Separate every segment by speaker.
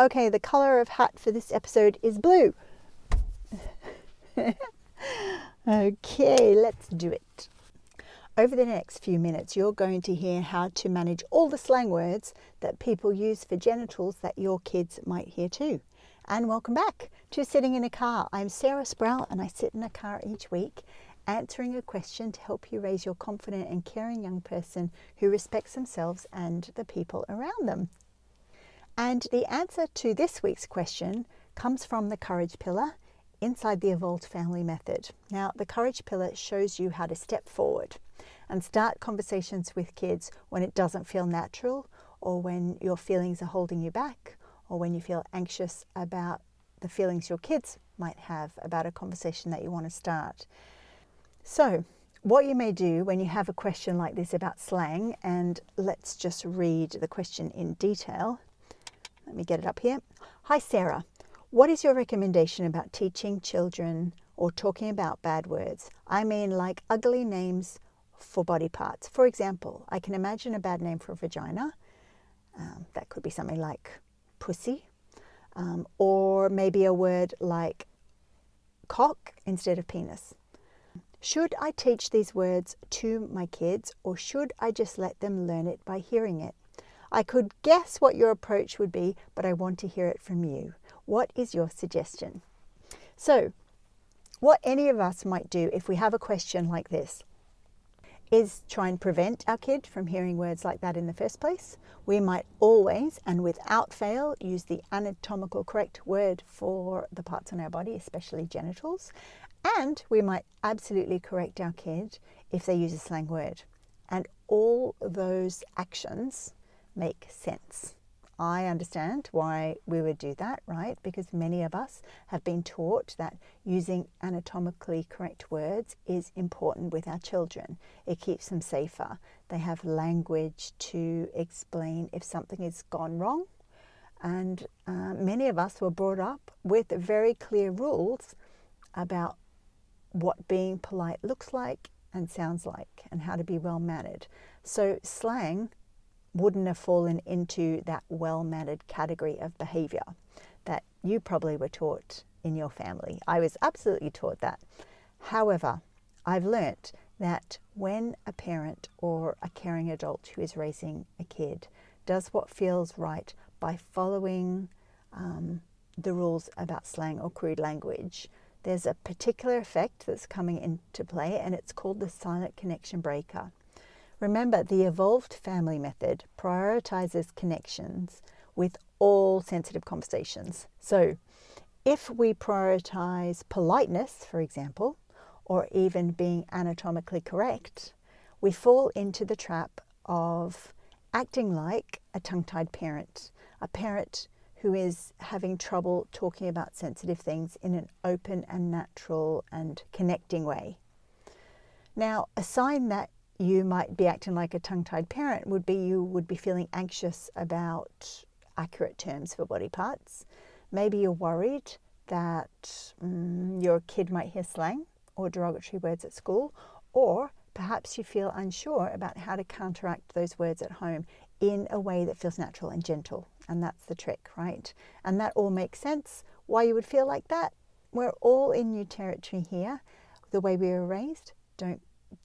Speaker 1: Okay, the color of hat for this episode is blue. Okay, let's do it. Over the next few minutes, you're going to hear how to manage all the slang words that people use for genitals that your kids might hear too. And welcome back to Sitting in a Car. I'm Sarah Sproul and I sit in a car each week answering a question to help you raise your confident and caring young person who respects themselves and the people around them. And the answer to this week's question comes from the Courage Pillar inside the Evolved Family Method. Now, the Courage Pillar shows you how to step forward and start conversations with kids when it doesn't feel natural, or when your feelings are holding you back, or when you feel anxious about the feelings your kids might have about a conversation that you want to start. So, what you may do when you have a question like this about slang, and let's just read the question in detail. Let me get it up here. Hi Sarah, what is your recommendation about teaching children or talking about bad words? I mean, like ugly names for body parts. For example, I can imagine a bad name for a vagina. That could be something like pussy, or maybe a word like cock instead of penis. Should I teach these words to my kids, or should I just let them learn it by hearing it? I could guess what your approach would be, but I want to hear it from you. What is your suggestion? So, what any of us might do if we have a question like this is try and prevent our kid from hearing words like that in the first place. We might always and without fail use the anatomical correct word for the parts on our body, especially genitals. And we might absolutely correct our kid if they use a slang word. And all those actions make sense. I understand why we would do that, right? Because many of us have been taught that using anatomically correct words is important with our children. It keeps them safer. They have language to explain if something has gone wrong. And many of us were brought up with very clear rules about what being polite looks like and sounds like, and how to be well-mannered. So slang wouldn't have fallen into that well-mannered category of behavior that you probably were taught in your family. I was absolutely taught that. However, I've learnt that when a parent or a caring adult who is raising a kid does what feels right by following the rules about slang or crude language, there's a particular effect that's coming into play, and it's called the silent connection breaker. Remember, the Evolved Family Method prioritizes connections with all sensitive conversations. So if we prioritize politeness, for example, or even being anatomically correct, we fall into the trap of acting like a tongue-tied parent, a parent who is having trouble talking about sensitive things in an open and natural and connecting way. Now, a sign that you might be acting like a tongue-tied parent would be you would be feeling anxious about accurate terms for body parts. Maybe you're worried that your kid might hear slang or derogatory words at school, or perhaps you feel unsure about how to counteract those words at home in a way that feels natural and gentle. And that's the trick, right? And that all makes sense why you would feel like that. We're all in new territory here. The way we were raised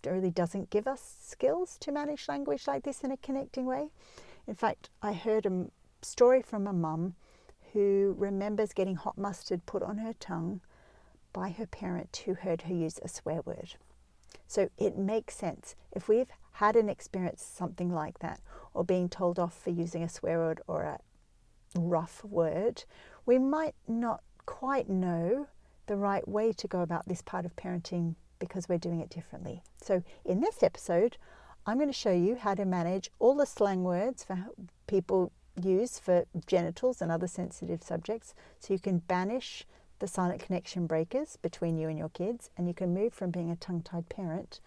Speaker 1: really doesn't give us skills to manage language like this in a connecting way. In fact, I heard a story from a mum who remembers getting hot mustard put on her tongue by her parent who heard her use a swear word. So it makes sense. If we've had an experience something like that, or being told off for using a swear word or a rough word, we might not quite know the right way to go about this part of parenting because we're doing it differently. So in this episode, I'm going to show you how to manage all the slang words for people use for genitals and other sensitive subjects, so you can banish the silent connection breakers between you and your kids, and you can move from being a tongue-tied parent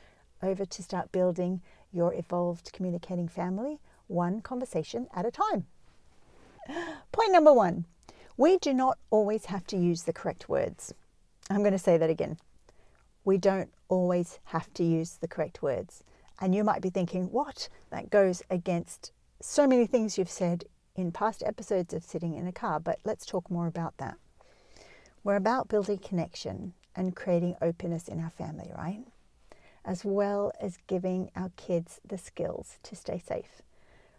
Speaker 1: over to start building your evolved communicating family, one conversation at a time. Point number 1, we do not always have to use the correct words. I'm going to say that again. We don't always have to use the correct words. And you might be thinking, what? That goes against so many things you've said in past episodes of Sitting in a Car, but let's talk more about that. We're about building connection and creating openness in our family, right? As well as giving our kids the skills to stay safe.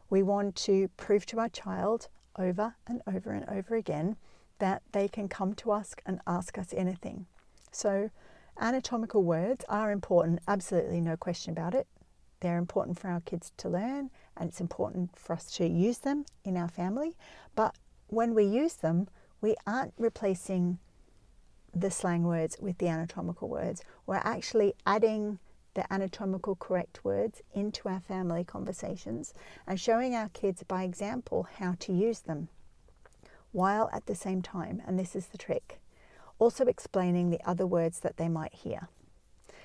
Speaker 1: We want to prove to our child over and over and over again that they can come to us and ask us anything. So anatomical words are important, absolutely no question about it. They're important for our kids to learn, and it's important for us to use them in our family. But when we use them, we aren't replacing the slang words with the anatomical words. We're actually adding the anatomical correct words into our family conversations and showing our kids by example how to use them, while at the same time, and this is the trick, also explaining the other words that they might hear.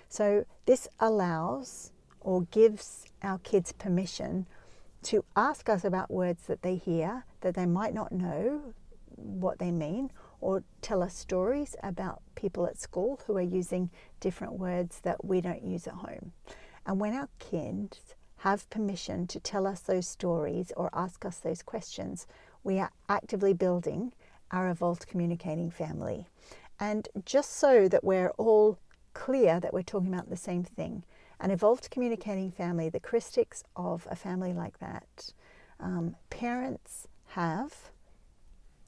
Speaker 1: So this allows or gives our kids permission to ask us about words that they hear that they might not know what they mean, or tell us stories about people at school who are using different words that we don't use at home. And when our kids have permission to tell us those stories or ask us those questions, we are actively building our evolved communicating family. And just so that we're all clear that we're talking about the same thing, an evolved communicating family, the characteristics of a family like that, parents have,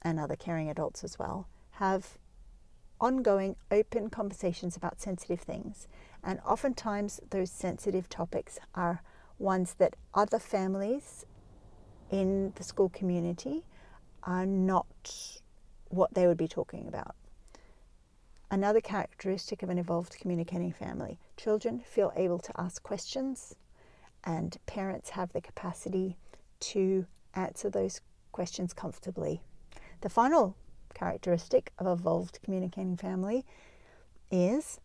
Speaker 1: and other caring adults as well, have ongoing open conversations about sensitive things. And oftentimes those sensitive topics are ones that other families in the school community are not what they would be talking about. Another characteristic of an evolved communicating family: children feel able to ask questions, and parents have the capacity to answer those questions comfortably. The final characteristic of evolved communicating family is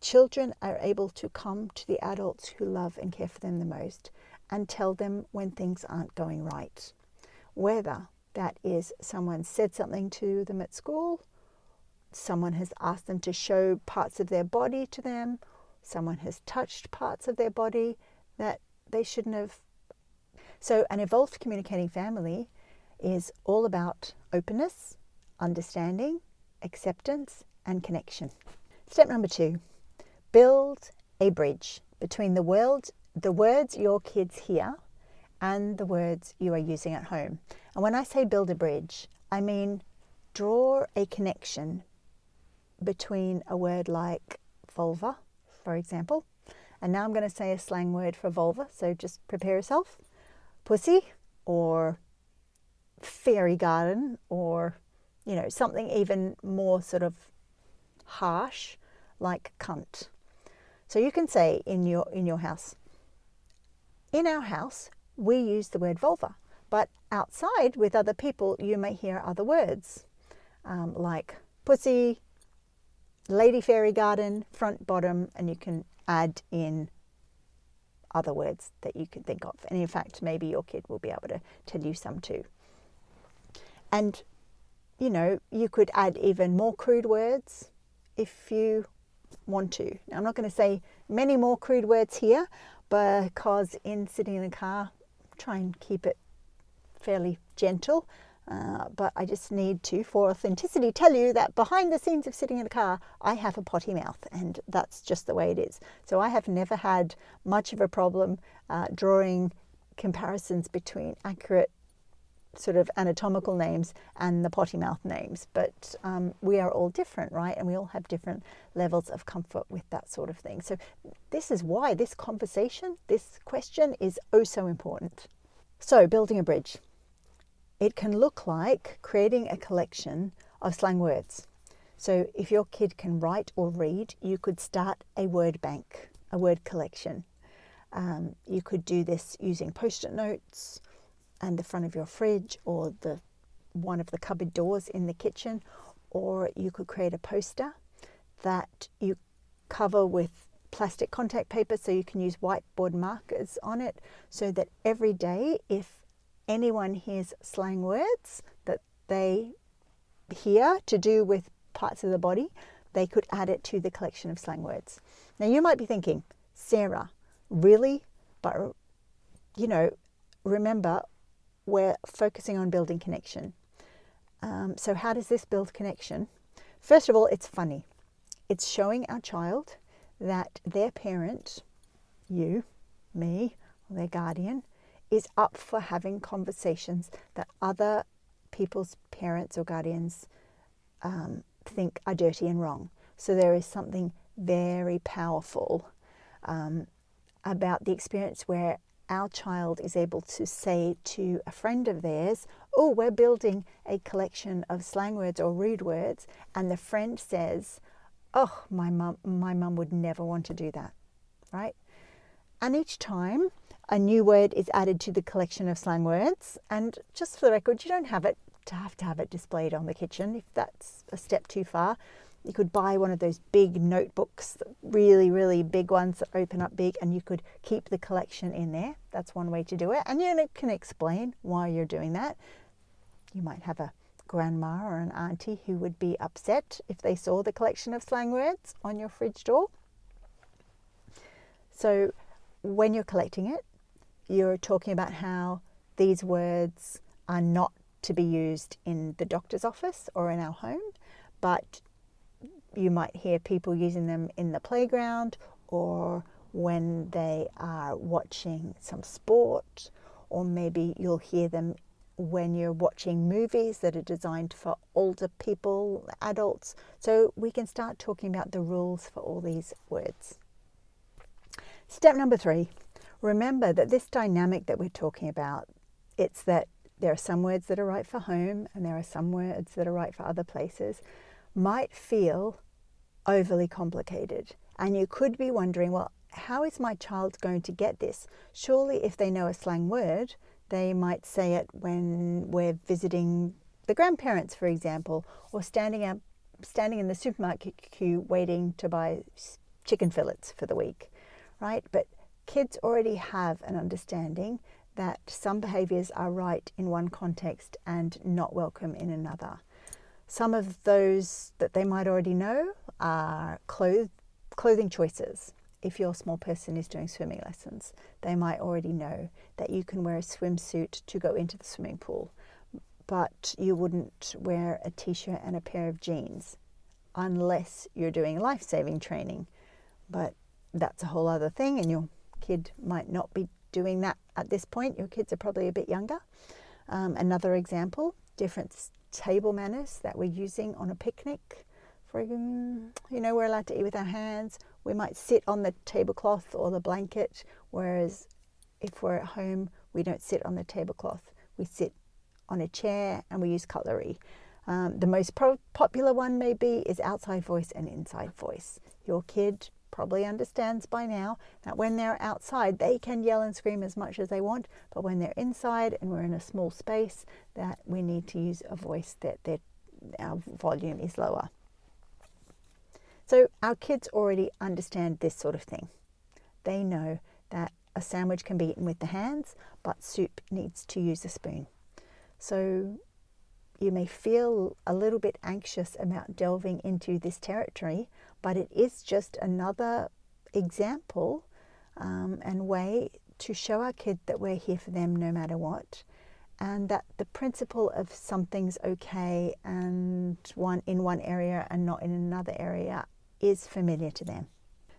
Speaker 1: children are able to come to the adults who love and care for them the most and tell them when things aren't going right. Whether that is someone said something to them at school, someone has asked them to show parts of their body to them, someone has touched parts of their body that they shouldn't have. So an evolved communicating family is all about openness, understanding, acceptance, and connection. Step number 2, build a bridge between the words your kids hear and the words you are using at home. And when I say build a bridge, I mean draw a connection between a word like vulva, for example. And now I'm going to say a slang word for vulva, so just prepare yourself. Pussy, or fairy garden, or something even more sort of harsh like cunt. So you can say in your house, in our house we use the word vulva, but outside with other people you may hear other words like pussy, lady fairy garden, front, bottom, and you can add in other words that you can think of. And in fact, maybe your kid will be able to tell you some too. And, you could add even more crude words if you want to. Now, I'm not going to say many more crude words here because in Sitting in a Car, try and keep it fairly gentle. But I just need to, for authenticity, tell you that behind the scenes of Sitting in a Car, I have a potty mouth, and that's just the way it is. So I have never had much of a problem drawing comparisons between accurate sort of anatomical names and the potty mouth names. But we are all different, right? And we all have different levels of comfort with that sort of thing. So this is why this conversation, this question is oh so important. So building a bridge. It can look like creating a collection of slang words. So if your kid can write or read, you could start a word bank, a word collection. You could do this using post-it notes and the front of your fridge, or one of the cupboard doors in the kitchen, or you could create a poster that you cover with plastic contact paper so you can use whiteboard markers on it, so that every day if anyone hears slang words that they hear to do with parts of the body, they could add it to the collection of slang words. Now you might be thinking, Sarah, really? But remember, we're focusing on building connection. So how does this build connection? First of all, it's funny. It's showing our child that their parent, you, me, or their guardian, is up for having conversations that other people's parents or guardians think are dirty and wrong. So there is something very powerful about the experience where our child is able to say to a friend of theirs, oh, we're building a collection of slang words or rude words, and the friend says, oh, my mum would never want to do that, right? And each time a new word is added to the collection of slang words, and just for the record, you don't have to have it displayed on the kitchen if that's a step too far. You could buy one of those big notebooks, really, really big ones that open up big, and you could keep the collection in there. That's one way to do it. And you can explain why you're doing that. You might have a grandma or an auntie who would be upset if they saw the collection of slang words on your fridge door. So when you're collecting it, you're talking about how these words are not to be used in the doctor's office or in our home, but you might hear people using them in the playground or when they are watching some sport, or maybe you'll hear them when you're watching movies that are designed for older people, adults. So we can start talking about the rules for all these words. Step number 3, remember that this dynamic that we're talking about, it's that there are some words that are right for home and there are some words that are right for other places, might feel overly complicated. And you could be wondering, well, how is my child going to get this? Surely if they know a slang word, they might say it when we're visiting the grandparents, for example, or standing in the supermarket queue waiting to buy chicken fillets for the week, right? But kids already have an understanding that some behaviours are right in one context and not welcome in another. Some of those that they might already know are clothing choices. If your small person is doing swimming lessons, they might already know that you can wear a swimsuit to go into the swimming pool, but you wouldn't wear a t-shirt and a pair of jeans unless you're doing life-saving training. But that's a whole other thing, and your kid might not be doing that at this point. Your kids are probably a bit younger. Another example, different table manners that we're using on a picnic. We're allowed to eat with our hands. We might sit on the tablecloth or the blanket, whereas if we're at home, we don't sit on the tablecloth. We sit on a chair and we use cutlery. The most popular one maybe is outside voice and inside voice. Your kid probably understands by now that when they're outside, they can yell and scream as much as they want, but when they're inside and we're in a small space, that we need to use a voice that our volume is lower. So our kids already understand this sort of thing. They know that a sandwich can be eaten with the hands, but soup needs to use a spoon. So you may feel a little bit anxious about delving into this territory, but it is just another example and way to show our kid that we're here for them no matter what, and that the principle of something's okay and in one area and not in another area is familiar to them.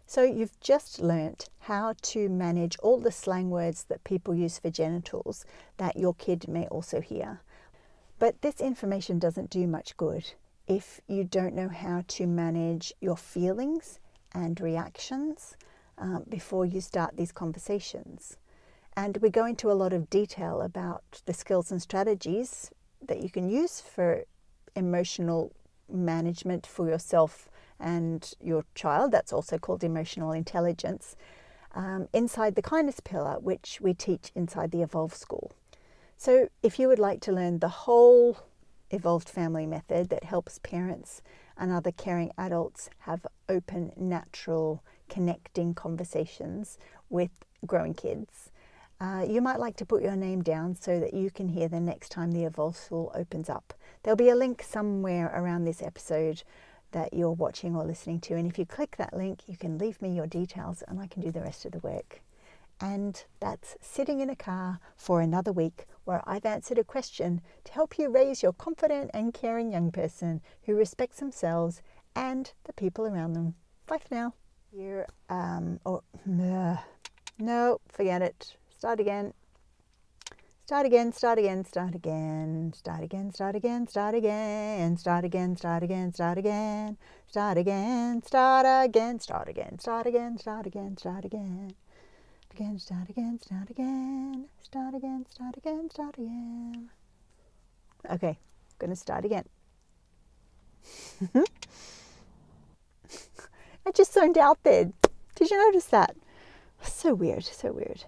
Speaker 1: So you've just learnt how to manage all the slang words that people use for genitals that your kid may also hear. But this information doesn't do much good if you don't know how to manage your feelings and reactions before you start these conversations. And we go into a lot of detail about the skills and strategies that you can use for emotional management for yourself and your child. That's also called emotional intelligence, inside the kindness pillar, which we teach inside the Evolve School. So if you would like to learn the whole Evolved Family Method that helps parents and other caring adults have open, natural, connecting conversations with growing kids, you might like to put your name down so that you can hear the next time the Evolve School opens up. There'll be a link somewhere around this episode that you're watching or listening to, and if you click that link, you can leave me your details and I can do the rest of the work. And that's sitting in a car for another week, where I've answered a question to help you raise your confident and caring young person who respects themselves and the people around them. Bye for now. Here, no, forget it. Start again. Start again, start again, start again, start again, start again, start again, start again, start again, start again, start again, start again, start again, start again, start again, start again, again, start again, start again, start again, start again, start again. Okay, I'm gonna start again. I just zoned out there. Did you notice that? So weird, so weird.